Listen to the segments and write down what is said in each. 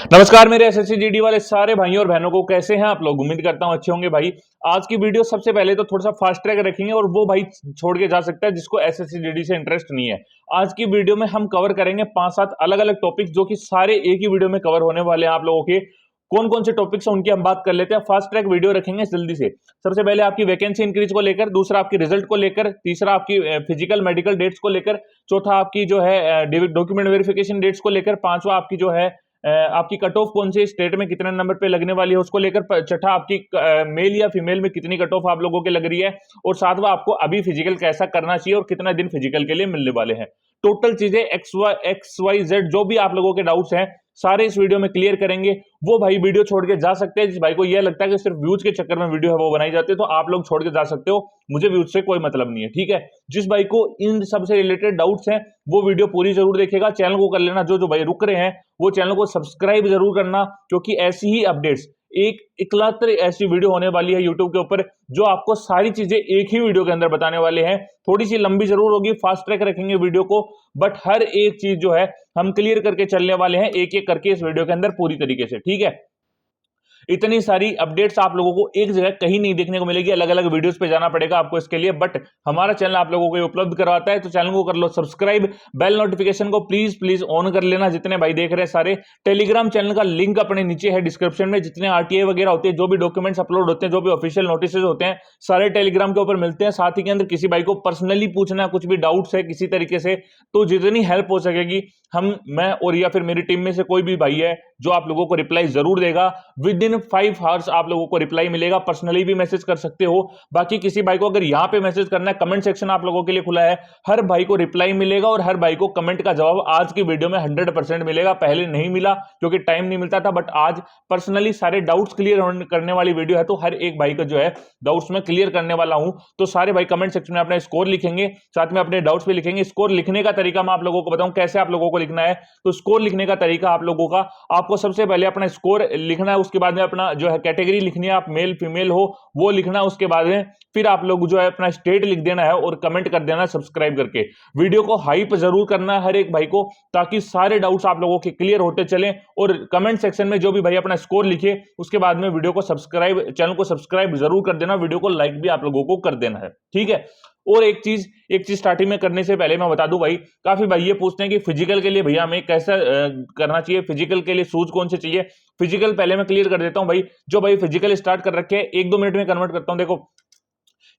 नमस्कार मेरे SSC GD वाले सारे भाइयों और बहनों को, कैसे हैं आप लोग। उम्मीद करता हूं अच्छे होंगे भाई। आज की वीडियो सबसे पहले तो थोड़ा सा फास्ट ट्रैक रखेंगे और वो भाई छोड़ के जा सकता है जिसको एसएससी जीडी से इंटरेस्ट नहीं है। आज की वीडियो में हम कवर करेंगे 5-7 अलग अलग टॉपिक्स जो कि सारे एक ही वीडियो में कवर होने वाले हैं। आप लोगों के कौन कौन से टॉपिक्स हैं उनकी हम बात कर लेते हैं। फास्ट ट्रैक वीडियो रखेंगे जल्दी से। सबसे पहले आपकी वैकेंसी इंक्रीज को लेकर, दूसरा आपकी रिजल्ट को लेकर, तीसरा आपकी फिजिकल मेडिकल डेट्स को लेकर, चौथा आपकी जो है डॉक्यूमेंट वेरिफिकेशन डेट्स को लेकर, पांचवा आपकी जो है आपकी कट ऑफ कौन से स्टेट में कितने नंबर पे लगने वाली है उसको लेकर, छठा आपकी मेल या फीमेल में कितनी कट ऑफ आप लोगों के लग रही है, और सातवां आपको अभी फिजिकल कैसा करना चाहिए और कितना दिन फिजिकल के लिए मिलने वाले हैं। टोटल चीजें एक्स वाई जेड जो भी आप लोगों के डाउट्स हैं सारे इस वीडियो में क्लियर करेंगे। वो भाई वीडियो छोड़ के जा सकते हैं जिस भाई को यह लगता है कि सिर्फ व्यूज के चक्कर में वीडियो है वो बनाई जाती है, तो आप लोग छोड़ के जा सकते हो। मुझे व्यूज से कोई मतलब नहीं है, ठीक है। जिस भाई को इन सबसे रिलेटेड डाउट्स हैं वो वीडियो पूरी जरूर देखेगा। चैनल को कर लेना, जो जो भाई रुक रहे हैं वो चैनल को सब्सक्राइब जरूर करना, क्योंकि ऐसी ही अपडेट्स एक इकलौती ऐसी वीडियो होने वाली है यूट्यूब के ऊपर जो आपको सारी चीजें एक ही वीडियो के अंदर बताने वाले हैं। थोड़ी सी लंबी जरूर होगी, फास्ट ट्रैक रखेंगे वीडियो को, बट हर एक चीज जो है हम क्लियर करके चलने वाले हैं एक एक करके इस वीडियो के अंदर पूरी तरीके से, ठीक है। इतनी सारी अपडेट्स आप लोगों को एक जगह कहीं नहीं देखने को मिलेगी, अलग अलग वीडियोस पे जाना पड़ेगा आपको इसके लिए, बट हमारा चैनल आप लोगों को ये उपलब्ध करवाता है। तो चैनल को कर लो सब्सक्राइब, बेल नोटिफिकेशन को प्लीज प्लीज ऑन कर लेना। जितने भाई देख रहे हैं सारे, टेलीग्राम चैनल का लिंक अपने नीचे है डिस्क्रिप्शन में। जितने आरटीआई वगैरह होते हैं, जो भी डॉक्यूमेंट्स अपलोड होते हैं, जो भी ऑफिशियल नोटिस होते हैं, सारे टेलीग्राम के ऊपर मिलते हैं। साथ ही के अंदर किसी भाई को पर्सनली पूछना, कुछ भी डाउट्स है किसी तरीके से, तो जितनी हेल्प हो सकेगी मैं और या फिर मेरी टीम में से कोई भी भाई है जो आप लोगों को रिप्लाई जरूर देगा। विद इन 5 आवर्स आप लोगों को रिप्लाई मिलेगा। पर्सनली भी मैसेज कर सकते हो। बाकी किसी भाई को अगर यहां पे मैसेज करना है, कमेंट सेक्शन आप लोगों के लिए खुला है, हर भाई को रिप्लाई मिलेगा और हर भाई को कमेंट का जवाब आज की वीडियो में 100% मिलेगा। पहले नहीं मिला क्योंकि टाइम नहीं मिलता था, बट आज पर्सनली सारे डाउट्स क्लियर करने वाली वीडियो है, तो हर एक भाई का जो है डाउट्स में क्लियर करने वाला हूं। तो सारे भाई कमेंट सेक्शन में अपना स्कोर लिखेंगे, साथ में अपने डाउट्स भी लिखेंगे। स्कोर लिखने का तरीका मैं आप लोगों को बताऊं कैसे आप लोगों को लिखना है। तो स्कोर लिखने का तरीका आप लोगों का, आपको सबसे पहले अपना स्कोर लिखना है, उसके बाद में अपना जो है कैटेगरी लिखनी है, आप मेल फीमेल हो वो लिखना, उसके बाद में फिर आप लोग जो है अपना स्टेट लिख देना है और कमेंट कर देना सब्सक्राइब करके। वीडियो को हाइप जरूर करना है हर एक भाई को, ताकि सारे डाउट्स आप लोगों के क्लियर होते चलें। और कमेंट सेक्शन में जो भी भाई अपना स्कोर लिखे उसके बाद में वीडियो को सब्सक्राइब, चैनल को सब्सक्राइब जरूर कर देना, वीडियो को लाइक भी आप लोगों को कर देना है, ठीक है। और एक चीज स्टार्टिंग में करने से पहले मैं बता दूं भाई, काफी भाई ये पूछते हैं कि फिजिकल के लिए भैया हमें कैसा करना चाहिए, फिजिकल के लिए शूज कौन से चाहिए। फिजिकल पहले मैं क्लियर कर देता हूं भाई। जो भाई फिजिकल स्टार्ट कर रखे हैं 1-2 मिनट में कन्वर्ट करता हूं। देखो,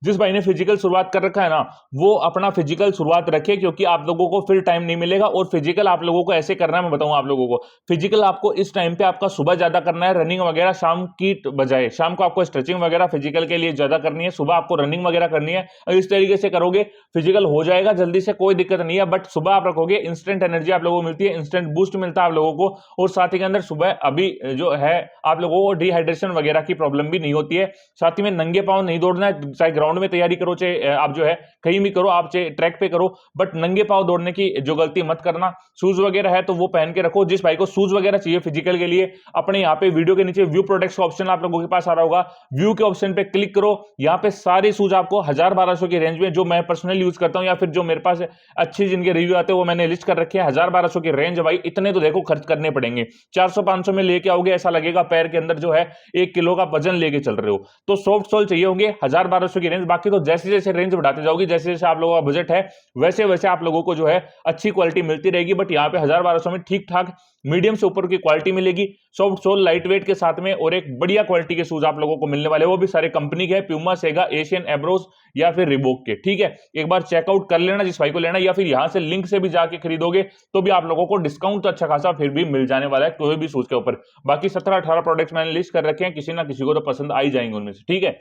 जिस भाई ने फिजिकल शुरुआत कर रखा है ना, वो अपना फिजिकल शुरुआत रखे, क्योंकि आप लोगों को फिर टाइम नहीं मिलेगा। और फिजिकल आप लोगों को ऐसे करना है, मैं बताऊं आप लोगों को, फिजिकल आपको इस टाइम पे आपका सुबह ज्यादा करना है, रनिंग वगैरह शाम की बजाय। शाम को आपको स्ट्रेचिंग वगैरह फिजिकल के लिए ज्यादा करनी है, सुबह आपको रनिंग वगैरह करनी है। और इस तरीके से करोगे फिजिकल हो जाएगा जल्दी से, कोई दिक्कत नहीं है। बट सुबह आप रखोगे, इंस्टेंट एनर्जी आप लोगों को मिलती है, इंस्टेंट बूस्ट मिलता है आप लोगों को। और साथ ही के अंदर सुबह अभी जो है आप लोगों को डिहाइड्रेशन वगैरह की प्रॉब्लम भी नहीं होती है। साथ ही में नंगे पांव नहीं दौड़ना है, चाहे ग्राउंड में तैयारी करो, चाहे आप जो है कहीं भी करो, आप चाहे ट्रैक पे करो, बट नंगे पांव दौड़ने की जो गलती मत करना। शूज वगैरह है तो वो पहन के रखो। जिस भाई को शूज वगैरह चाहिए फिजिकल के लिए, अपने यहाँ पे वीडियो के नीचे व्यू प्रोडक्ट्स का ऑप्शन आप लोगों के पास आ रहा होगा, व्यू के ऑप्शन पे क्लिक करो। यहाँ पे सारे शूज आपको 1000-1200 की रेंज में, जो मैं पर्सनली यूज करता हूँ या फिर जो मेरे पास अच्छी जिनके रिव्यू आते हैं वो मैंने लिस्ट कर रखे हैं। 1000-1200 की रेंज भाई, इतने तो देखो खर्च करने पड़ेंगे। 400-500 में लेके आओगे ऐसा लगेगा पैर के अंदर जो है 1 किलो का वजन लेके चल रहे हो। तो सॉफ्ट सोल चाहिए होंगे 1000-1200 की रेंज। बाकी तो जैसे जैसे रेंज बढ़ाते जाओगे, जैसे जैसे आप लोगों का बजट है वैसे वैसे आप लोगों को जो है अच्छी क्वालिटी मिलती रहेगी। बट यहाँ पे 1000-1200 में ठीक ठाक मीडियम से ऊपर की क्वालिटी मिलेगी, सॉफ्ट सोल लाइट वेट के साथ में, और एक बढ़िया क्वालिटी के शूज आप लोगों को मिलने वाले, वो भी सारे कंपनी के हैं, प्यूमा, सेगा, एशियन, एब्रोस या फिर रिबॉक के, ठीक है। एक बार चेकआउट कर लेना जिस भाई को लेना, या फिर यहां से लिंक से भी जाके खरीदोगे तो भी आप लोगों को डिस्काउंट तो अच्छा खासा फिर भी मिल जाने वाला है कोई भी शूज के ऊपर। बाकी 17-18 प्रोडक्ट्स मैंने लिस्ट कर रखे हैं, किसी ना किसी को तो पसंद आ ही जाएंगे उनमें से, ठीक है।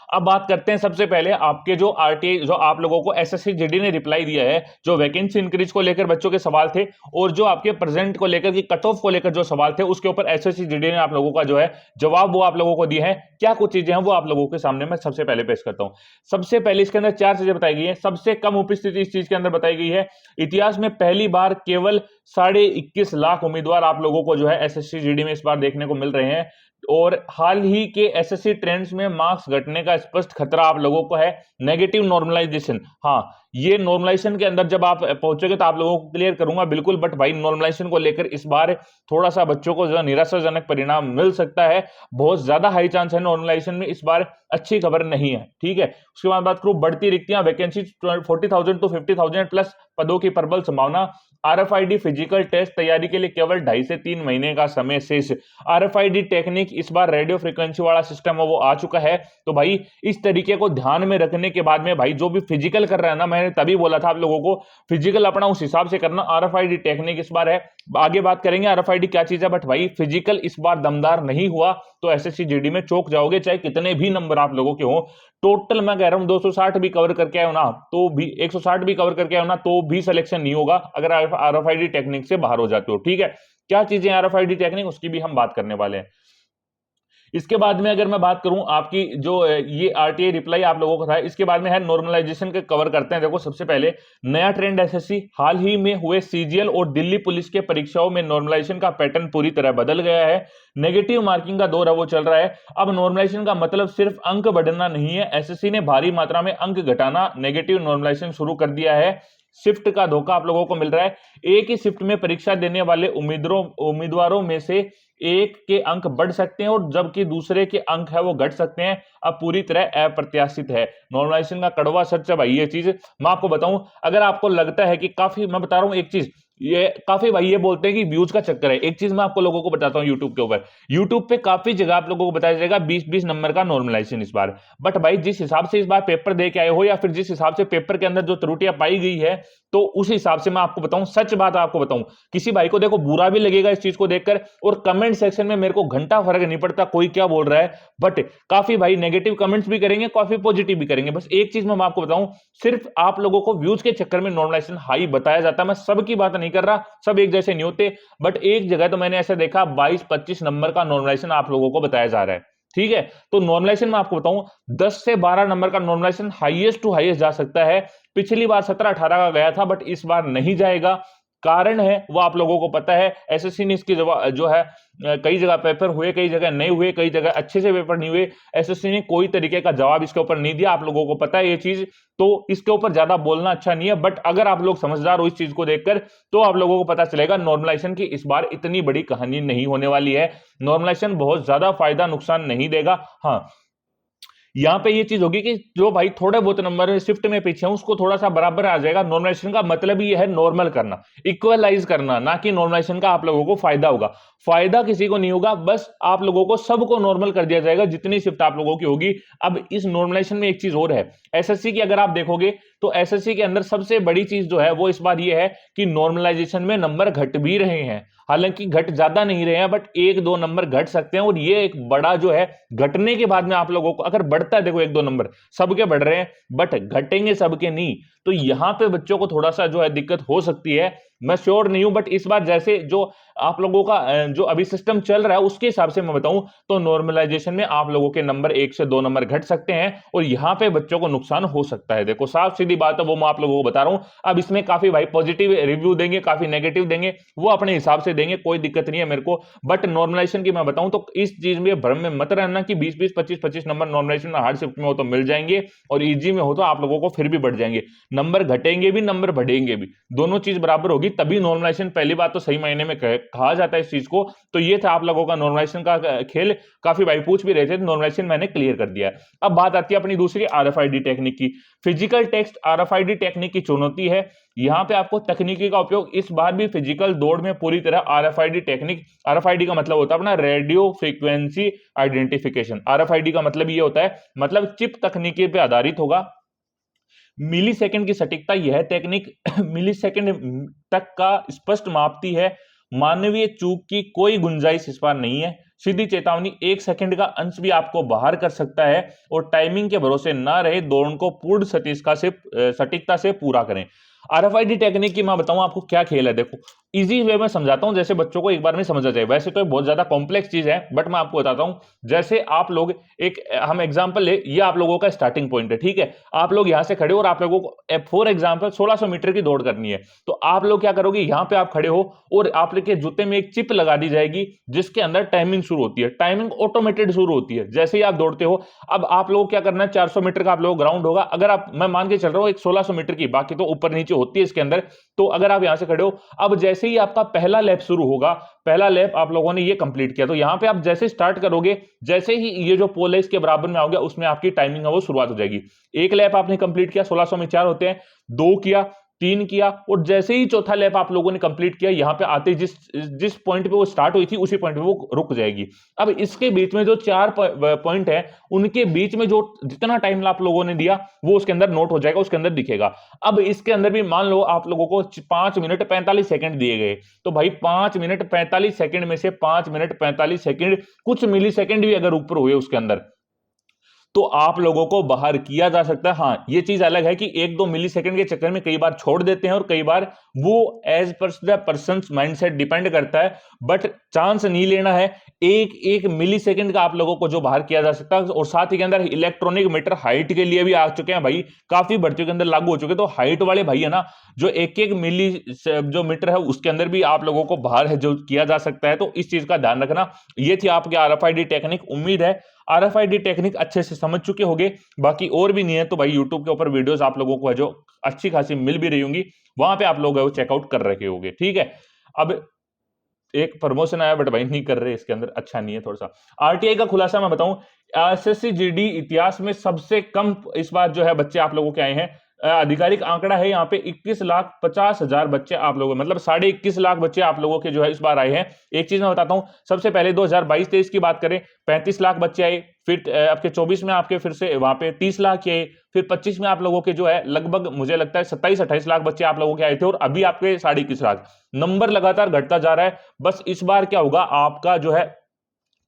अब बात करते हैं सबसे पहले आपके जो आरटीआई, जो आप लोगों को एसएससी जीडी ने रिप्लाई दिया है, जो वैकेंसी इंक्रीज को लेकर बच्चों के सवाल थे, और जो आपके प्रेजेंट को लेकर की कट ऑफ को लेकर जो सवाल थे, उसके ऊपर एसएससी जीडी ने आप लोगों का जो है जवाब वो आप लोगों को दिए हैं। क्या कुछ चीजें हैं वो आप लोगों के सामने मैं सबसे पहले पेश करता हूं। सबसे पहले इसके अंदर 4 चीजें बताई गई हैं। सबसे कम उपस्थिति इस चीज के अंदर बताई गई है, इतिहास में पहली बार केवल 21.5 लाख उम्मीदवार आप लोगों को जो है एसएससी जीडी में इस बार देखने को मिल रहे हैं। और हाल ही के एसएससी ट्रेंड्स में मार्क्स घटने का स्पष्ट खतरा आप लोगों को है। नेगेटिव नॉर्मलाइजेशन, हाँ ये नॉर्मलाइजेशन के अंदर जब आप पहुंचोगे तो आप लोगों को क्लियर करूंगा बिल्कुल, बट भाई नॉर्मलाइजेशन को लेकर इस बार थोड़ा सा बच्चों को जो निराशाजनक परिणाम मिल सकता है। बहुत ज्यादा हाई चांस है नॉर्मलाइजेशन में इस बार अच्छी खबर नहीं है, ठीक है। उसके बाद बात करूं बढ़ती रिक्तियां, वैकेंसी 40,000 टू 50,000 प्लस पदों की प्रबल संभावना। आरएफआईडी फिजिकल टेस्ट तैयारी के लिए केवल 2.5 से 3 महीने का समय शेष। आरएफआईडी टेक्निक इस बार रेडियो फ्रीक्वेंसी वाला सिस्टम है वो आ चुका है, तो भाई इस तरीके को ध्यान में रखने के बाद में भाई जो भी फिजिकल कर रहा है ना, मैंने तभी बोला था आप लोगों को फिजिकल अपना उस हिसाब से करना। आरएफआईडी टेक्निक इस बार है, आगे बात करेंगे आरएफआईडी क्या चीज है, बट भाई फिजिकल इस बार दमदार नहीं हुआ तो एसएससी जीडी में चौक जाओगे, चाहे कितने भी नंबर आप लोगों के हो। टोटल मैं कह रहा हूं 260 भी कवर करके आयो ना तो भी, 160 भी कवर करके आयो ना तो भी सिलेक्शन नहीं होगा अगर आरएफआईडी टेक्निक से बाहर हो जाते हो, ठीक है। क्या चीजें आरएफआईडी टेक्निक उसकी भी हम बात करने वाले हैं। इसके बाद में अगर मैं बात करूं आपकी जो ये आरटीआई रिप्लाई आप लोगों को था, इसके बाद में है नॉर्मलाइजेशन के कवर करते हैं। देखो सबसे पहले नया ट्रेंड एसएससी, हाल ही में हुए सीजीएल और दिल्ली पुलिस के परीक्षाओं में नॉर्मलाइजेशन का पैटर्न पूरी तरह बदल गया है। नेगेटिव मार्किंग का दौर है वो चल रहा है। अब नॉर्मलाइजेशन का मतलब सिर्फ अंक बढ़ना नहीं है, एसएससी ने भारी मात्रा में अंक घटाना नेगेटिव नॉर्मलाइजेशन शुरू कर दिया है। शिफ्ट का धोखा आप लोगों को मिल रहा है। एक ही शिफ्ट में परीक्षा देने वाले उम्मीदवारों में से एक के अंक बढ़ सकते हैं और जबकि दूसरे के अंक है वो घट सकते हैं। अब पूरी तरह अप्रत्याशित है। नॉर्मलाइजेशन का कड़वा सच है भाई ये चीज। मैं आपको बताऊं, अगर आपको लगता है कि काफी, मैं बता रहा हूं एक चीज, ये काफी भाई ये बोलते हैं कि व्यूज का चक्कर है। एक चीज मैं आपको लोगों को बताता हूं, यूट्यूब के ऊपर, यूट्यूब पे काफी जगह आप लोगों को बताया जाएगा 20-20 नंबर का नॉर्मलाइजेशन इस बार। बट भाई जिस हिसाब से इस बार पेपर दे के आए हो या फिर जिस हिसाब से पेपर के अंदर जो त्रुटियां पाई गई है, तो उस हिसाब से मैं आपको बताऊं, सच बात आपको बताऊं, किसी भाई को देखो बुरा भी लगेगा इस चीज को देखकर, और कमेंट सेक्शन में मेरे को घंटा फर्क नहीं पड़ता कोई क्या बोल रहा है, बट काफी भाई नेगेटिव कमेंट्स भी करेंगे, काफी पॉजिटिव भी करेंगे। बस एक चीज मैं आपको बताऊं, सिर्फ आप लोगों को व्यूज के चक्कर में नॉर्मलाइजेशन हाई बताया जाता है। मैं सबकी बात नहीं कर रहा, सब एक जैसे नहीं होते, बट एक जगह तो मैंने ऐसा देखा 22-25 नंबर का नॉर्मलाइजेशन आप लोगों को बताया जा रहा है, ठीक है। तो नॉर्मलाइजेशन में आपको बताऊं 10 से 12 नंबर का नॉर्मलाइजेशन हाईएस्ट टू हाईएस्ट जा सकता है। पिछली बार 17-18 का गया था, बट इस बार नहीं जाएगा। कारण है वो आप लोगों को पता है, एसएससी ने इसकी जो है कई जगह पेपर हुए, कई जगह नहीं हुए, कई जगह अच्छे से पेपर नहीं हुए, एसएससी ने कोई तरीके का जवाब इसके ऊपर नहीं दिया। आप लोगों को पता है ये चीज, तो इसके ऊपर ज्यादा बोलना अच्छा नहीं है। बट अगर आप लोग समझदार हो इस चीज को देखकर, तो आप लोगों को पता चलेगा नॉर्मलाइजेशन की इस बार इतनी बड़ी कहानी नहीं होने वाली है। नॉर्मलाइजेशन बहुत ज्यादा फायदा नुकसान नहीं देगा। हाँ, यहां पे ये चीज होगी कि जो भाई थोड़े बहुत नंबर शिफ्ट में पीछे हैं उसको थोड़ा सा बराबर आ जाएगा। नॉर्मलाइजेशन का मतलब ही है नॉर्मल करना, इक्वलाइज करना, ना कि नॉर्मलाइजेशन का आप लोगों को फायदा होगा। फायदा किसी को नहीं होगा, बस आप लोगों को सबको नॉर्मल कर दिया जाएगा जितनी शिफ्ट आप लोगों की होगी। अब इस नॉर्मलाइजेशन में एक चीज और है, एसएससी की अगर आप देखोगे तो एसएससी के अंदर सबसे बड़ी चीज जो है वो इस बार ये है कि नॉर्मलाइजेशन में नंबर घट भी रहे हैं। हालांकि घट ज्यादा नहीं रहे हैं, बट 1-2 नंबर घट सकते हैं, और ये एक बड़ा जो है घटने के बाद में आप लोगों को अगर बढ़ता है, देखो 1-2 नंबर सबके बढ़ रहे हैं बट घटेंगे सबके नहीं, तो यहां पे बच्चों को थोड़ा सा जो है दिक्कत हो सकती है। मैं श्योर नहीं हूं, बट इस बार जैसे जो आप लोगों का जो अभी सिस्टम चल रहा है उसके हिसाब से मैं बताऊं तो नॉर्मलाइजेशन में आप लोगों के नंबर 1 से 2 नंबर घट सकते हैं और यहां पे बच्चों को नुकसान हो सकता है। देखो साफ सीधी बात है, वो मैं आप लोगों को बता रहा हूं। अब इसमें काफी भाई पॉजिटिव रिव्यू देंगे, काफी नेगेटिव देंगे, वो अपने हिसाब से देंगे, कोई दिक्कत नहीं है मेरे को। बट नॉर्मलाइजेशन की मैं बताऊं तो इस चीज में भ्रम में मत रहना कि 20-20, 25-25 नंबर नॉर्मलाइजेशन में हार्ड शिफ्ट में हो तो मिल जाएंगे, और इजी में हो तो आप लोगों को फिर भी बढ़ जाएंगे। नंबर घटेंगे भी, नंबर बढ़ेंगे भी, दोनों चीज बराबर होगी तभी नॉर्मलाइजेशन पहली बात तो सही मायने में कहा जाता है इस चीज को। तो ये था आप लोगों का नॉर्मलाइजेशन का खेल। काफी भाई पूछ भी रहे थे, नॉर्मलाइजेशन मैंने क्लियर कर दिया है। अब बात आती है अपनी दूसरी आरएफआईडी टेक्निक की। फिजिकल टेक्स्ट आरएफआईडी टेक्निक की चुनौती है। यहां पे आपको तकनीकी का उपयोग इस बार भी फिजिकल दौड़ में पूरी तरह आरएफआईडी टेक्निक, आरएफआईडी का मतलब होता है अपना रेडियो फ्रीक्वेंसी आइडेंटिफिकेशन। आरएफआईडी का मतलब ये होता है, मतलब चिप तकनीकी पे आधारित होगा। मिली सेकंड की सटीकता, यह टेक्निक मिली सेकंड तक का स्पष्ट मापती है। मानवीय चूक की कोई गुंजाइश इस बार नहीं है। सीधी चेतावनी, 1 सेकंड का अंश भी आपको बाहर कर सकता है, और टाइमिंग के भरोसे ना रहे, दौड़ को पूर्ण सटीकता से पूरा करें। आरएफआईडी टेक्निक की मैं बताऊं आपको क्या खेल है। देखो इजी वे में समझाता हूं, जैसे बच्चों को एक बार में समझ आ जाए। वैसे तो बहुत ज्यादा कॉम्प्लेक्स चीज है, बट मैं आपको बताता हूं। जैसे आप लोग एक हम एग्जांपल ले, ये आप लोगों का स्टार्टिंग पॉइंट है, ठीक है। आप लोग यहां से खड़े हो और आप लोगों को फॉर एग्जांपल 1600 मीटर की दौड़ करनी है। तो आप लोग क्या करोगे, यहां पे आप खड़े हो और आप के जूते में एक चिप लगा दी जाएगी जिसके अंदर टाइमिंग शुरू होती है। टाइमिंग ऑटोमेटेड शुरू होती है जैसे ही आप दौड़ते हो। अब आप लोग क्या करना है, 400 मीटर का आप लोग ग्राउंड होगा। अगर आप, मैं मान के चल रहा हूं एक 1600 मीटर की, बाकी तो ऊपर नीचे होती है इसके अंदर। तो अगर आप यहां से खड़े हो, अब जैसे ही आपका पहला लैप शुरू होगा, पहला लैप आप लोगों ने ये कंप्लीट किया, तो यहां पे आप जैसे स्टार्ट करोगे, जैसे ही ये जो पोल है इसके बराबर में आओगे, उसमें आपकी टाइमिंग है वो शुरुआत हो जाएगी। एक लैप आपने कंप्लीट किया, 1600 में 4 होते हैं, 2 किया, 3 किया, और जैसे ही चौथा लैप आप लोगों ने कंप्लीट किया, यहां पे आते जिस जिस पॉइंट पे वो स्टार्ट हुई थी उसी पॉइंट पे वो रुक जाएगी। अब इसके बीच में जो 4 पॉइंट है, उनके बीच में जो जितना टाइम आप लोगों ने दिया वो उसके अंदर नोट हो जाएगा, उसके अंदर दिखेगा। अब इसके अंदर भी मान लो आप लोगों को 5 मिनट 45 सेकंड दिए गए, तो भाई 5 मिनट 45 सेकंड में से 5 मिनट 45 सेकंड कुछ मिली सेकंड भी अगर ऊपर हुए उसके अंदर, तो आप लोगों को बाहर किया जा सकता है। हाँ, ये चीज अलग है कि 1-2 मिली सेकंड के चक्कर में कई बार छोड़ देते हैं, और कई बार वो as per the person mindset depend करता है, बट चांस नहीं लेना है। 1-1 मिली सेकंड का आप लोगों को जो बाहर किया जा सकता है। और साथ ही के अंदर इलेक्ट्रॉनिक मीटर हाइट के लिए भी आ चुके हैं भाई, काफी भर्तियों के अंदर लागू हो चुके हैं। तो हाइट वाले भाई है ना, जो 1-1 मिली जो मीटर है उसके अंदर भी आप लोगों को बाहर है जो किया जा सकता है। तो इस चीज का ध्यान रखना। ये थी आपके आरएफआईडी टेक्निक। उम्मीद है आरएफआईडी टेक्निक अच्छे से समझ चुके होंगे। बाकी और भी नहीं है तो भाई यूट्यूब के ऊपर वीडियोस आप लोगों को है जो अच्छी खासी मिल भी रही होंगी, वहां पे आप लोग है वो चेकआउट कर रखे होंगे, ठीक है। अब एक प्रमोशन आया बट भाई नहीं कर रहे, इसके अंदर अच्छा नहीं है थोड़ा सा। आरटीआई का खुलासा मैं बताऊं, एसएससी जीडी इतिहास में सबसे कम इस बार जो है बच्चे आप लोगों के आए हैं। आधिकारिक आंकड़ा है यहाँ पे 21,50,000 बच्चे आप लोगों, मतलब 21.5 लाख बच्चे आप लोगों के जो है इस बार आए हैं। एक चीज मैं बताता हूं, सबसे पहले 2022-23 की बात करें, 35 लाख बच्चे आए। फिर आपके 24 में आपके फिर से वहां पे 30 लाख के आए। फिर 25 में आप लोगों के जो है लगभग मुझे लगता है 27-28 लाख बच्चे आप लोगों के आए थे, और अभी आपके 21.5 लाख। नंबर लगातार घटता जा रहा है। बस इस बार क्या होगा, आपका जो है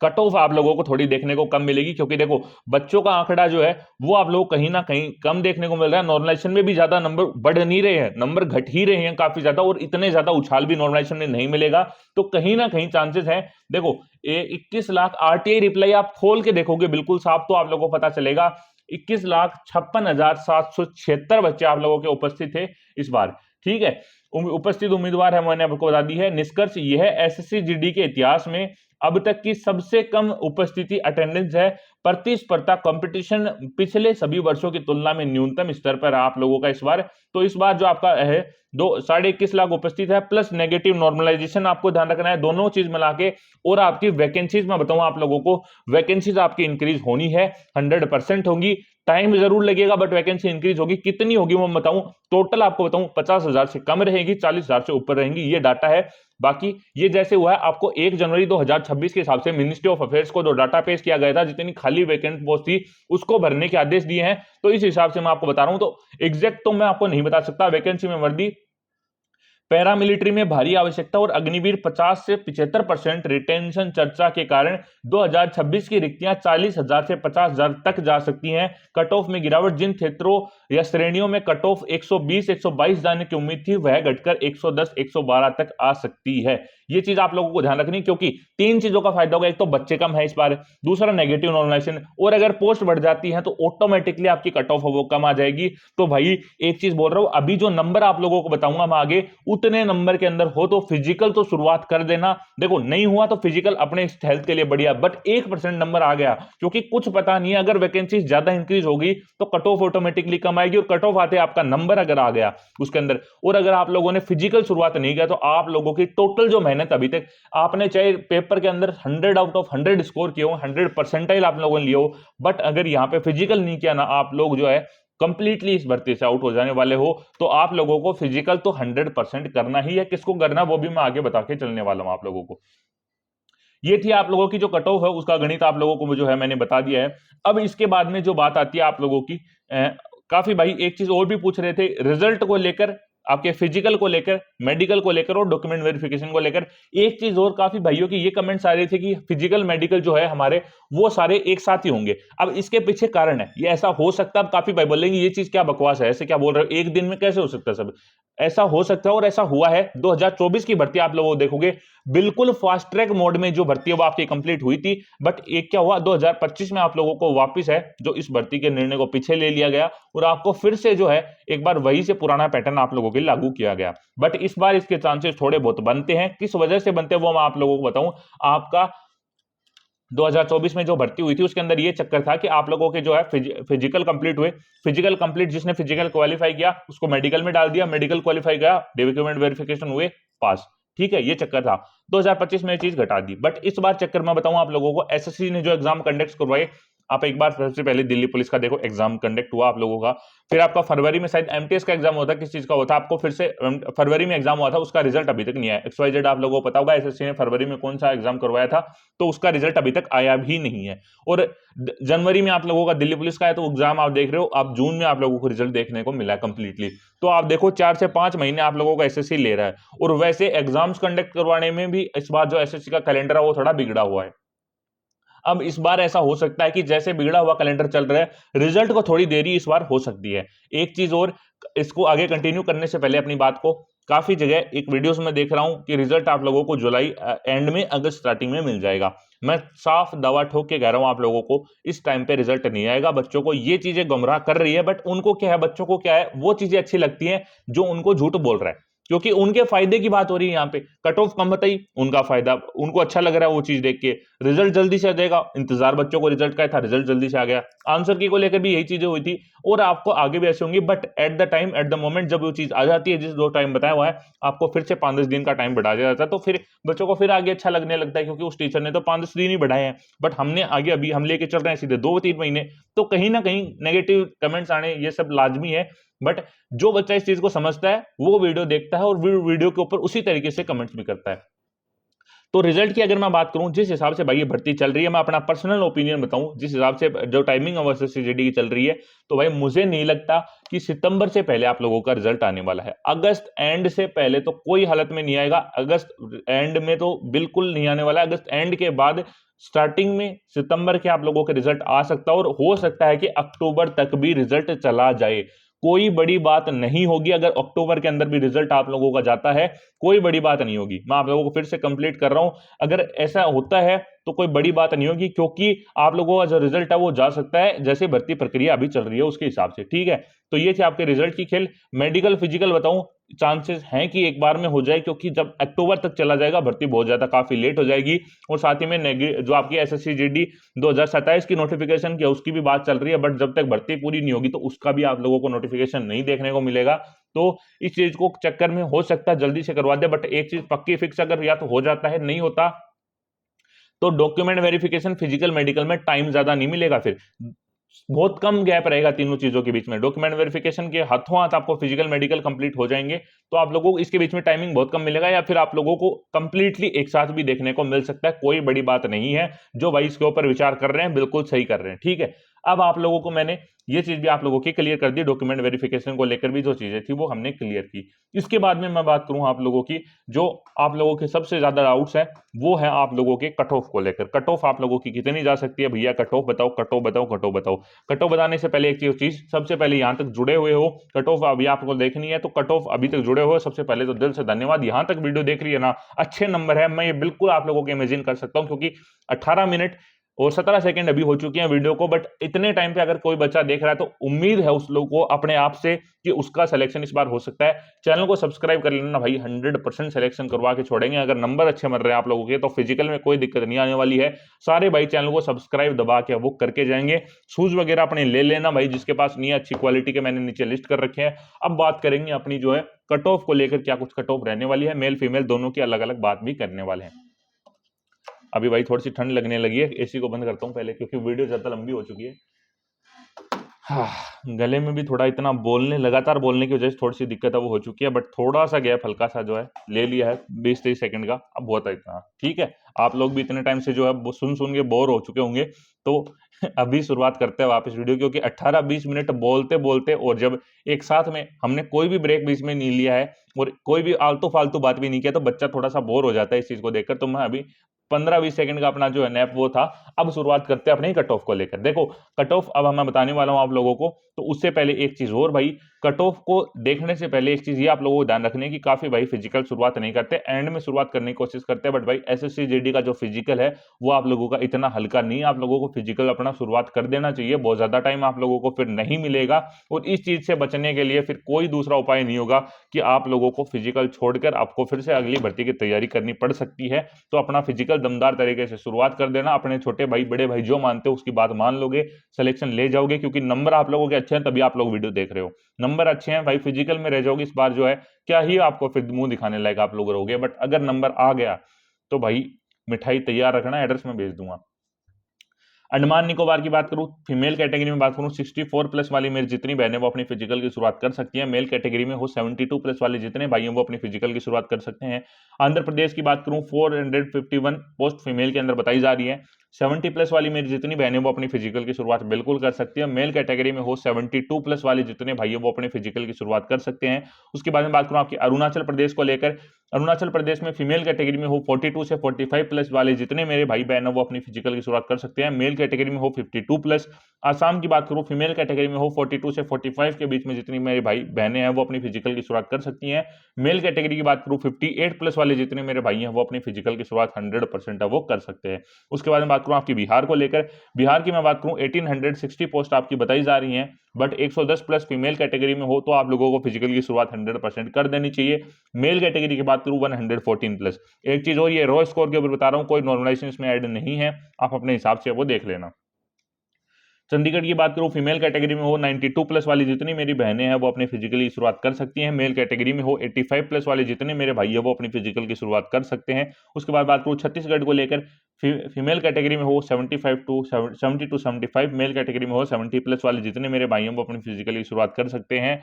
कट ऑफ आप लोगों को थोड़ी देखने को कम मिलेगी, क्योंकि देखो बच्चों का आंकड़ा जो है वो आप लोग कहीं ना कहीं कम देखने को मिल रहा है। नॉर्मलाइजेशन में भी ज्यादा नंबर बढ़ नहीं रहे हैं, नंबर घट ही रहे हैं काफी ज्यादा, और इतने ज्यादा उछाल भी नॉर्मलाइजेशन में नहीं मिलेगा। तो कहीं ना कहीं चांसेस है। देखो 21 लाख आरटीआई रिप्लाई आप खोल के देखोगे बिल्कुल साफ, तो आप लोगों को पता चलेगा 21,56,776 बच्चे आप लोगों के उपस्थित थे इस बार, ठीक है। उपस्थित उम्मीदवार है, मैंने आपको बता दी है। निष्कर्ष यह है, एसएससी जीडी के इतिहास में अब तक की सबसे कम उपस्थिति अटेंडेंस है। प्रतिस्पर्धा कंपटीशन पिछले सभी वर्षों की तुलना में न्यूनतम स्तर पर आप लोगों का इस बार। तो इस बार जो आपका है 21.5 लाख उपस्थित है, प्लस नेगेटिव नॉर्मलाइजेशन आपको ध्यान रखना है, दोनों चीज मिला के। और आपकी वैकेंसीज मैं बताऊं आप लोगों को, वैकेंसीज आपकी इंक्रीज होनी है, 100% होंगी। टाइम जरूर लगेगा बट वैकेंसी इंक्रीज होगी। कितनी होगी वो बताऊं, टोटल आपको बताऊं 50,000 से कम रहेगी, 40,000 से ऊपर रहेंगी, ये डाटा है। बाकी ये जैसे हुआ है, आपको 1 जनवरी 2026 के हिसाब से मिनिस्ट्री ऑफ अफेयर्स को जो डाटा पेश किया गया था, जितनी खाली वैकेंट पोस्ट थी उसको भरने के आदेश दिए हैं। तो इस हिसाब से मैं आपको बता रहा हूं। तो एग्जैक्ट तो मैं आपको नहीं बता सकता। वैकेंसी में वर्दी, पैरामिलिट्री में भारी आवश्यकता और अग्निवीर 50 से 75% रिटेंशन चर्चा के कारण 2026 की रिक्तियां 40,000 से 50,000 तक जा सकती हैं। कट ऑफ में गिरावट, जिन क्षेत्रों या श्रेणियों में कट ऑफ 120-122 जाने की उम्मीद थी, वह घटकर 110-112 तक आ सकती है। ये चीज आप लोगों को ध्यान रखनी, क्योंकि 3 चीजों का फायदा होगा। एक तो बच्चे कम है इस बार, दूसरा नेगेटिव नॉर्मलाइजेशन, और अगर पोस्ट बढ़ जाती है तो ऑटोमेटिकली आपकी कट ऑफ वो कम आ जाएगी। तो भाई एक चीज बोल रहा हूं, अभी जो नंबर आप लोगों को बताऊंगा मैं आगे, उतने नंबर के अंदर हो तो फिजिकल तो शुरुआत कर देना। देखो नहीं हुआ तो फिजिकल अपने हेल्थ के लिए बढ़िया, बट 1% नंबर आ गया, क्योंकि कुछ पता नहीं है, अगर वैकेंसी ज्यादा इंक्रीज होगी तो कट ऑफ ऑटोमेटिकली कम आएगी, और कट ऑफ आते आपका नंबर अगर आ गया उसके अंदर, और अगर आप लोगों ने फिजिकल शुरुआत नहीं किया, तो आप लोगों की टोटल जो मेहनत अभी तक आपने, चाहे पेपर के अंदर 100 आउट ऑफ 100 स्कोर किए हो, 100 परसेंटाइल आप लोगों ने लिया हो, बट अगर यहां पे फिजिकल नहीं किया ना, आप लोग जो है कंप्लीटली इस भर्ती से आउट हो जाने वाले हो। तो आप लोगों को फिजिकल तो 100% करना ही है। किसको करना वो भी मैं आगे बता के चलने वाला हूं आप लोगों को। ये थी आप लोगों की जो कट ऑफ है उसका गणित आप लोगों को जो है मैंने बता दिया है। अब इसके बाद में जो बात आती है आप लोगों की, काफी भाई एक चीज और भी पूछ रहे थे रिजल्ट को लेकर। आपके फिजिकल को लेकर, मेडिकल को लेकर और डॉक्यूमेंट वेरिफिकेशन को लेकर। एक चीज और काफी भाइयों की ये कमेंट्स आ रहे थे कि फिजिकल मेडिकल जो है हमारे वो सारे एक साथ ही होंगे। अब इसके पीछे कारण है, ये ऐसा हो सकता है। अब काफी भाई बोलेंगे ये चीज क्या बकवास है, ऐसे क्या बोल रहे हो, एक दिन में कैसे हो सकता है सब। ऐसा हो सकता है और ऐसा हुआ है। 2024 की भर्ती आप लोगों को देखोगे बिल्कुल फास्ट ट्रैक मोड में जो भर्ती है वो आपकी कंप्लीट हुई थी, बट एक क्या हुआ 2025 में आप लोगों को वापस है जो इस भर्ती के निर्णय को पीछे ले लिया गया और आपको फिर से जो है एक बार वही से पुराना पैटर्न आप लोगों के लिए लागू किया गया। बट इस बार इसके चांसेस थोड़े बहुत बनते हैं, किस वजह से बनते हैं वो मैं आप लोगों को बताऊं। आपका 2024 में जो भर्ती हुई थी उसके अंदर ये चक्कर था कि आप लोगों के जो है फिजिकल कंप्लीट हुए, फिजिकल कंप्लीट जिसने फिजिकल क्वालिफाई किया उसको मेडिकल में डाल दिया, मेडिकल क्वालिफाई किया, डॉक्यूमेंट वेरिफिकेशन हुए, पास। ठीक है, ये चक्कर था। 2025 में ये चीज घटा दी। बट इस बार चक्कर मैं बताऊं आप लोगों को, एसएससी ने जो एग्जाम कंडक्ट करवाए, आप एक बार सबसे पहले दिल्ली पुलिस का देखो एग्जाम कंडक्ट हुआ आप लोगों का, फिर आपका फरवरी में शायद एमटीएस का एग्जाम होता है, किस चीज का होता है आपको फिर से फरवरी में एग्जाम हुआ था, उसका रिजल्ट अभी तक नहीं आया। XYZ आप लोगों को पता होगा एसएससी ने फरवरी में कौन सा एग्जाम करवाया था, तो उसका रिजल्ट अभी तक आया भी नहीं है। और जनवरी में आप लोगों का दिल्ली पुलिस का है, तो एग्जाम आप देख रहे हो, आप जून में आप लोगों को रिजल्ट देखने को मिला कंप्लीटली। तो आप देखो 4 से 5 महीने आप लोगों का एसएससी ले रहा है। और वैसे एग्जाम्स कंडक्ट करवाने में भी इस बार जो एसएससी का कैलेंडर है वो थोड़ा बिगड़ा हुआ है। अब इस बार ऐसा हो सकता है कि जैसे बिगड़ा हुआ कैलेंडर चल रहा है, रिजल्ट को थोड़ी देरी इस बार हो सकती है। एक चीज और, इसको आगे कंटिन्यू करने से पहले अपनी बात को, काफी जगह एक वीडियोस में देख रहा हूं कि रिजल्ट आप लोगों को जुलाई एंड में, अगस्त स्टार्टिंग में मिल जाएगा। मैं साफ दवा ठोक के कह रहा हूं आप लोगों को इस टाइम पे रिजल्ट नहीं आएगा। बच्चों को ये चीजें गुमराह कर रही है, बट उनको क्या है, बच्चों को क्या है, वो चीजें अच्छी लगती हैं जो उनको झूठ बोल रहा है, क्योंकि उनके फायदे की बात हो रही है। यहाँ पे कट ऑफ कम बताई, उनका फायदा, उनको अच्छा लग रहा है वो चीज देख के। रिजल्ट जल्दी से आ जाएगा, इंतजार बच्चों को रिजल्ट का था, रिजल्ट जल्दी से आ गया। आंसर की को लेकर भी यही चीजें हुई थी और आपको आगे भी ऐसे होंगी। But at the time, at the moment जब वो चीज आ जाती है, जिस जो टाइम बताया हुआ है, आपको फिर से 5-10 दिन का टाइम बढ़ा दिया जाता है, तो फिर बच्चों को फिर आगे अच्छा लगने लगता है, क्योंकि उस टीचर ने तो 5-10 दिन ही बढ़ाए हैं, बट हमने आगे अभी हम लेके चल रहे हैं सीधे 2-3 महीने। तो कहीं ना कहीं नेगेटिव कमेंट्स आने ये सब लाजमी है। बट जो बच्चा इस चीज को समझता है वो वीडियो देखता है और वीडियो के ऊपर उसी तरीके से कमेंट्स भी करता है। तो रिजल्ट की अगर मैं बात करूं, जिस हिसाब से भाई ये भर्ती चल रही है, मैं अपना पर्सनल ओपिनियन बताऊं, जिस हिसाब से जो टाइमिंग एसएससीजीडी की चल रही है, तो भाई मुझे नहीं लगता कि सितंबर से पहले आप लोगों का रिजल्ट आने वाला है। अगस्त एंड से पहले तो कोई हालत में नहीं आएगा, अगस्त एंड में तो बिल्कुल नहीं आने वाला है। अगस्त एंड के बाद स्टार्टिंग में सितंबर के आप लोगों के रिजल्ट आ सकता है, और हो सकता है कि अक्टूबर तक भी रिजल्ट चला जाए। कोई बड़ी बात नहीं होगी अगर अक्टूबर के अंदर भी रिजल्ट आप लोगों का जाता है, कोई बड़ी बात नहीं होगी। मैं आप लोगों को फिर से कंप्लीट कर रहा हूं, अगर ऐसा होता है तो कोई बड़ी बात नहीं होगी, क्योंकि आप लोगों का जो रिजल्ट है वो जा सकता है जैसे भर्ती प्रक्रिया अभी चल रही है उसके हिसाब से। ठीक है, तो ये थे आपके रिजल्ट की खेल। मेडिकल फिजिकल बताऊं, चांसेस हैं कि एक बार में हो जाए, क्योंकि जब अक्टूबर तक चला जाएगा भर्ती बहुत ज्यादा काफी लेट हो जाएगी। और साथ ही में जो आपकी एसएससीजीडी 2027 की नोटिफिकेशन की उसकी भी बात चल रही है, बट जब तक भर्ती पूरी नहीं होगी तो उसका भी आप लोगों को नोटिफिकेशन नहीं देखने को मिलेगा। तो इस चीज को चक्कर में हो सकता है जल्दी से करवा दे, बट एक चीज पक्की फिक्स, अगर या तो हो जाता है, नहीं होता तो डॉक्यूमेंट वेरिफिकेशन फिजिकल मेडिकल में टाइम ज्यादा नहीं मिलेगा, फिर बहुत कम गैप रहेगा तीनों चीजों के बीच में। डॉक्यूमेंट वेरिफिकेशन के हाथों हाथ आपको फिजिकल मेडिकल कंप्लीट हो जाएंगे, तो आप लोगों को इसके बीच में टाइमिंग बहुत कम मिलेगा, या फिर आप लोगों को कंप्लीटली एक साथ भी देखने को मिल सकता है। कोई बड़ी बात नहीं है, जो भाई इसके ऊपर विचार कर रहे हैं बिल्कुल सही कर रहे हैं। ठीक है, अब आप लोगों को मैंने ये चीज भी आप लोगों की क्लियर कर दी, डॉक्यूमेंट वेरिफिकेशन को लेकर भी जो चीजें थी वो हमने क्लियर की। इसके बाद में मैं बात करूं आप लोगों की, जो आप लोगों के सबसे ज्यादा डाउट्स है वो है आप लोगों के कट ऑफ को लेकर। कट ऑफ आप लोगों की कितनी जा सकती है भैया, कट ऑफ बताओ, कट ऑफ बताओ, कट ऑफ बताओ। कट ऑफ बताने से पहले एक चीज, सबसे पहले यहाँ तक जुड़े हुए हो, कट ऑफ अभी आपको देखनी है तो कट ऑफ अभी तक जुड़े हो, सबसे पहले तो दिल से धन्यवाद। यहाँ तक वीडियो देख रही है ना, अच्छे नंबर है, मैं ये बिल्कुल आप लोगों को इमेजिन कर सकता हूँ, क्योंकि 18 मिनट और 17 सेकंड अभी हो चुके हैं वीडियो को। बट इतने टाइम पे अगर कोई बच्चा देख रहा है तो उम्मीद है उस लोग को अपने आप से कि उसका सिलेक्शन इस बार हो सकता है। चैनल को सब्सक्राइब कर लेना भाई, 100% सिलेक्शन करवा के छोड़ेंगे। अगर नंबर अच्छे मिल रहे हैं आप लोगों के तो फिजिकल में कोई दिक्कत नहीं आने वाली है। सारे भाई चैनल को सब्सक्राइब दबा के बुक करके जाएंगे। शूज वगैरह अपने ले लेना भाई, जिसके पास नहीं है अच्छी क्वालिटी के, मैंने नीचे लिस्ट कर रखे हैं। अब बात करेंगे अपनी जो है कट ऑफ को लेकर, क्या कुछ कट ऑफ रहने वाली है, मेल फीमेल दोनों की अलग अलग बात भी करने वाले हैं। अभी भाई थोड़ी सी ठंड लगने लगी है, एसी को बंद करता हूं पहले, क्योंकि वीडियो ज्यादा लंबी हो चुकी है। हाँ, गले में भी थोड़ा इतना लगातार बोलने की वजह से थोड़ी-सी दिक्कत है वो हो चुकी है, बट थोड़ा-सा गैप हल्का-सा जो है ले लिया है 20-23 सेकंड का, अब बहुत है इतना, ठीक है? आप लोग भी इतने टाइम से जो है वो सुन-सुन के बोर हो चुके होंगे, तो अभी शुरुआत करते हैं वापस वीडियो, क्योंकि 18-20 मिनट बोलते-बोलते और जब एक साथ में हमने कोई भी ब्रेक बीच में नहीं लिया है और कोई भी आलतू-फालतू बात भी नहीं किया, तो बच्चा थोड़ा-सा बोर हो जाता है इस चीज़ को देखकर। तो मैं अभी 15-20 सेकंड का अपना जो है नैप वो था। अब शुरुआत करते हैं अपने कट ऑफ को लेकर। देखो, कट ऑफ अब मैं बताने वाला हूँ आप लोगों को, तो उससे पहले एक चीज़ और भाई, कट ऑफ को देखने से पहले एक चीज़ ये आप लोगों को ध्यान रखनी है कि काफ़ी भाई फिजिकल शुरुआत नहीं करते, एंड में शुरुआत करने की कोशिश करते हैं, बट भाई एसएससी जीडी का जो फिजिकल है, वो आप लोगों का इतना हल्का नहीं है। आप लोगों को फिजिकल अपना शुरुआत कर देना चाहिए, बहुत ज़्यादा टाइम आप लोगों को फिर नहीं मिलेगा, और इस चीज़ से बचने के लिए फिर कोई दूसरा उपाय नहीं होगा कि आप लोगों को फिजिकल छोड़कर आपको फिर से अगली भर्ती की तैयारी करनी पड़ सकती है। तो अपना फिजिकल दमदार तरीके से शुरुआत कर देना, अपने छोटे भाई, बड़े भाई जो मानते हो उसकी बात मान लोगे, सिलेक्शन ले जाओगे, क्योंकि नंबर आप लोगों के अच्छे हैं तभी आप लोग वीडियो देख रहे हो। नंबर अच्छे हैं भाई, फिजिकल में रह जाओगे इस बार जो है, क्या ही आपको फिर मुंह दिखाने लायक आप लोग रहोगे, बट अगर नंबर आ गया तो भाई मिठाई तैयार रखना, एड्रेस में भेज दूंगा। अंडमान निकोबार की बात करूं, फीमेल कैटेगरी में बात करूं, 64 प्लस वाली मेरी जितनी बहनें वो अपनी फिजिकल की शुरुआत कर सकती हैं। मेल कैटेगरी में हो 72 प्लस वाले जितने भाई हैं वो अपनी फिजिकल की शुरुआत कर सकते हैं। आंध्र प्रदेश की बात करूं, 451 पोस्ट फीमेल के अंदर बताई जा रही है। 70 प्लस वाली मेरी जितनी बहनें वो अपनी फिजिकल की शुरुआत बिल्कुल कर सकती है। मेल कैटेगरी में हो 72 प्लस वाले जितने भाई हैं वो अपनी फिजिकल की शुरुआत कर सकते हैं। उसके बाद में बात करूं आपकी अरुणाचल प्रदेश को लेकर, अरुणाचल प्रदेश में फीमेल कैटेगरी में हो 42 से 45 प्लस वाले जितने मेरे भाई बहन हैं वो अपनी फिजिकल की शुरुआत कर सकते हैं। मेल कैटेगरी में हो 52 प्लस। आसाम की बात करूं, फीमेल कैटेगरी में हो 42 से 45 के बीच में जितनी मेरे भाई बहनें हैं वो अपनी फिजिकल की शुरुआत कर सकती हैं। मेल कैटेगरी की बात करूं, 58 प्लस वाले जितने मेरे भाई हैं वो अपनी फिजिकल की शुरुआत 100% है वो कर सकते हैं। उसके बाद में बात करूं आपकी बिहार को लेकर, बिहार की मैं बात करूं 1860 पोस्ट आपकी बताई जा रही हैं, बट 110 प्लस फीमेल कैटेगरी में हो तो आप लोगों को फिजिकल की शुरुआत 100% कर देनी चाहिए। मेल कैटेगरी की बात करूं 114 प्लस। एक चीज और, ये रॉ स्कोर के ऊपर बता रहा हूं, कोई नॉर्मलाइजेशन इसमें ऐड नहीं है, आप अपने हिसाब से वो देख लेना। चंडीगढ़ की बात करूं, फीमेल कैटेगरी में हो 92 प्लस वाली जितनी मेरी बहनें हैं वो अपनी फिजिकल की शुरुआत कर सकती हैं। मेल कैटेगरी में हो 85 प्लस वाले जितने मेरे भाई हैं वो अपनी फिजिकल की शुरुआत कर सकते हैं। उसके बाद बात करूं छत्तीसगढ़ को लेकर, फीमेल कैटेगरी में हो 75 टू 70 टू 75, मेल कैटेगरी में हो 70 प्लस वाले जितने मेरे भाई हैं वो अपनी फिजिकल की शुरुआत कर सकते हैं।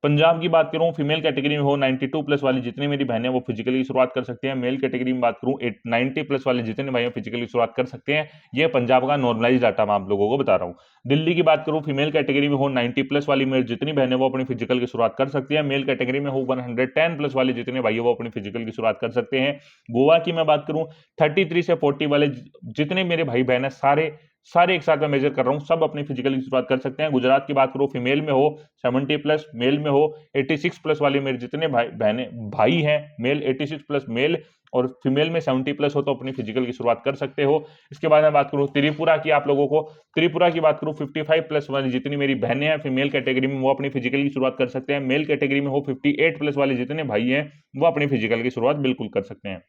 पंजाब की बात करूं, फीमेल कैटेगरी में हो 92 प्लस वाली जितनी मेरी बहनें वो फिजिकली शुरुआत कर सकते हैं। मेल कैटेगरी में बात करूं 90 प्लस वाले जितने भाई फिजिकली शुरुआत कर सकते हैं। ये पंजाब का नॉर्मलाइज डाटा मैं आप लोगों को बता रहा हूं। दिल्ली की बात करूं, फीमेल कैटेगरी में हो 90 प्लस वाली मेरी जितनी बहनें वो अपनी फिजिकल की शुरुआत कर सकती है। मेल कैटेगरी में हो 110 प्लस वाले जितने भाई वो अपनी फिजिकल की शुरुआत कर सकते हैं। गोवा की मैं बात करूं, 33 से 40 वाले जितने मेरे भाई बहन है, सारे सारे एक साथ में मेजर कर रहा हूं, सब अपनी फिजिकल की शुरुआत कर सकते हैं। गुजरात की बात करूं, फीमेल में हो 70 प्लस, मेल में हो 86 प्लस वाले मेरे जितने भाई हैं, मेल 86 प्लस मेल और फीमेल में 70 प्लस हो तो अपनी फिजिकल की शुरुआत कर सकते हो। इसके बाद मैं बात करूं त्रिपुरा की, आप लोगों को त्रिपुरा की बात करूं 55 प्लस वाली जितनी मेरी बहनें हैं फीमेल कैटेगरी में वो अपनी फिजिकल की शुरुआत कर सकते हैं। मेल कैटेगरी में हो 58 प्लस वाले जितने भाई हैं वो अपनी फिजिकल की शुरुआत बिल्कुल कर सकते हैं।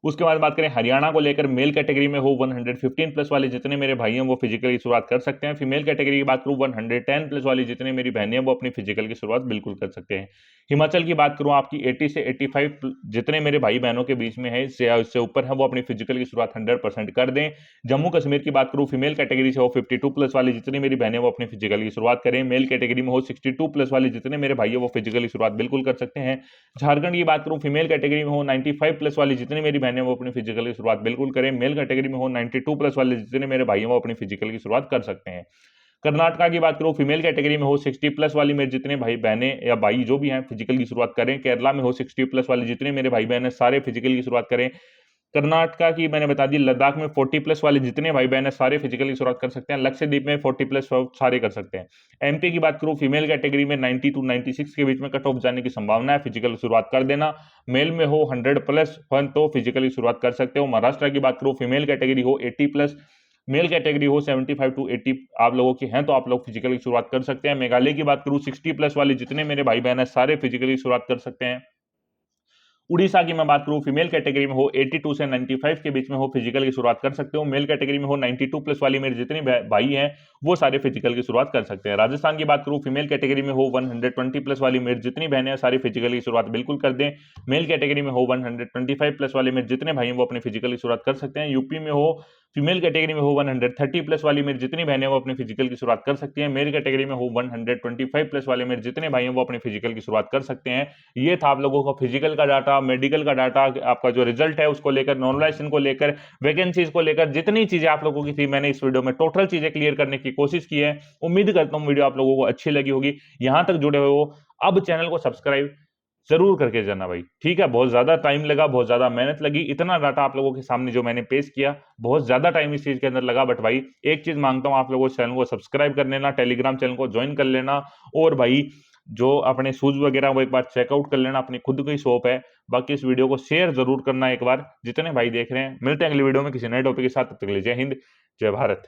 उसके बाद बात करें हरियाणा को लेकर, मेल कैटेगरी में हो 115 प्लस वाले जितने मेरे भाई हैं वो फिजिकल की शुरुआत कर सकते हैं। फीमेल कैटेगरी की बात करूं 110 प्लस वाली जितने मेरी बहनें हैं वो अपनी फिजिकल की शुरुआत बिल्कुल कर सकते हैं। हिमाचल की बात करूं आपकी 80 से 85 जितने मेरे भाई बहनों के बीच में है, इससे ऊपर है, वो अपनी फिजिकल की शुरुआत 100% कर दें। जम्मू कश्मीर की बात करूं, फीमेल कैटेगरी से हो 52 प्लस वाली जितनी मेरी बहनें वो अपनी फिजिकल की शुरुआत करें। मेल कैटेगरी में हो 62 प्लस वाले जितने मेरे भाई है वो फिजिकल की शुरुआत बिल्कुल कर सकते हैं। झारखंड की बात करूं, फीमेल कैटेगरी में हो 95 प्लस वाली जितनी मेरी बहनें वो अपनी फिजिकल की शुरुआत बिल्कुल करें। मेल कैटेगरी में हो 92 प्लस वाले जितने मेरे भाई हैं वो अपनी फिजिकल की शुरुआत कर सकते हैं। कर्नाटका की बात करूं, फीमेल कैटेगरी में हो 60 प्लस वाली मेरे जितने भाई बहनें या भाई जो भी हैं फिजिकल की शुरुआत करें। केरला में हो 60 प्लस वाले जितने मेरे भाई बहन हैं सारे फिजिकल की शुरुआत करें। कर्नाटका की मैंने बता दी, लद्दाख में 40 प्लस वाले जितने भाई बहन हैं सारे फिजिकल की शुरुआत कर सकते हैं। लक्षद्वीप में 40 प्लस सारे कर सकते हैं। एमपी की बात करूं, फीमेल कैटेगरी में 90 टू 96 के बीच में कट ऑफ जाने की संभावना है, फिजिकल शुरुआत कर देना। मेल में हो 100 प्लस 1 तो फिजिकली शुरुआत कर सकते हो। महाराष्ट्र की बात करूं, फीमेल कैटेगरी हो 80 प्लस, मेल कैटेगरी हो 75 टू 80 आप लोगों की हैं तो आप लोग फिजिकली शुरुआत कर सकते हैं। मेघालय की बात करूं, 60 प्लस वाले जितने मेरे भाई बहन हैं सारे फिजिकली शुरुआत कर सकते हैं। उड़ीसा की मैं बात करूं, फीमेल कैटेगरी में हो 82 से 95 के बीच में हो फिजिकल की शुरुआत कर सकते हो। मेल कैटेगरी में हो 92 प्लस वाली मेरे जितने भाई हैं वो सारे फिजिकल की शुरुआत कर सकते हैं। राजस्थान की बात करूं, फीमेल कैटेगरी में हो 120 प्लस वाली मेरे जितनी बहनें हैं सारी फिजिकल की शुरुआत बिल्कुल कर दें। मेल कैटेगरी में हो 125 प्लस वाले मेरे जितने भाई हैं वो अपनी फिजिकल की शुरुआत कर सकते हैं। यूपी में हो फीमेल कैटेगरी में हो 130 प्लस वाली मेरी जितनी बहनें वो अपनी फिजिकल की शुरुआत कर सकती हैं। मेल कैटेगरी में हो 125 प्लस वाले मेरे जितने भाई हैं वो अपनी फिजिकल की शुरुआत कर सकते हैं। ये था आप लोगों का फिजिकल का डाटा, मेडिकल का डाटा, आपका जो रिजल्ट है उसको लेकर, नॉर्मलाइजेशन को लेकर, वैकेंसीज को लेकर, जितनी चीजें आप लोगों की थी मैंने इस वीडियो में टोटल चीजें क्लियर करने की कोशिश की है। उम्मीद करता हूँ वीडियो आप लोगों को अच्छी लगी होगी। यहां तक जुड़े हुए हो, अब चैनल को सब्सक्राइब जरूर करके जाना भाई, ठीक है। बहुत ज्यादा टाइम लगा, बहुत ज्यादा मेहनत लगी, इतना डाटा आप लोगों के सामने जो मैंने पेश किया, बहुत ज्यादा टाइम इस चीज के अंदर लगा। बट भाई एक चीज मांगता हूं आप लोगों, चैनल को सब्सक्राइब कर लेना, टेलीग्राम चैनल को ज्वाइन कर लेना, और भाई जो अपने शूज वगैरह वो एक बार चेकआउट कर लेना, अपनी खुद की शॉप है। बाकी इस वीडियो को शेयर जरूर करना एक बार, जितने भाई देख रहे हैं। मिलते हैं अगली वीडियो में किसी नए टॉपिक के साथ, तब तक के लिए जय हिंद, जय भारत।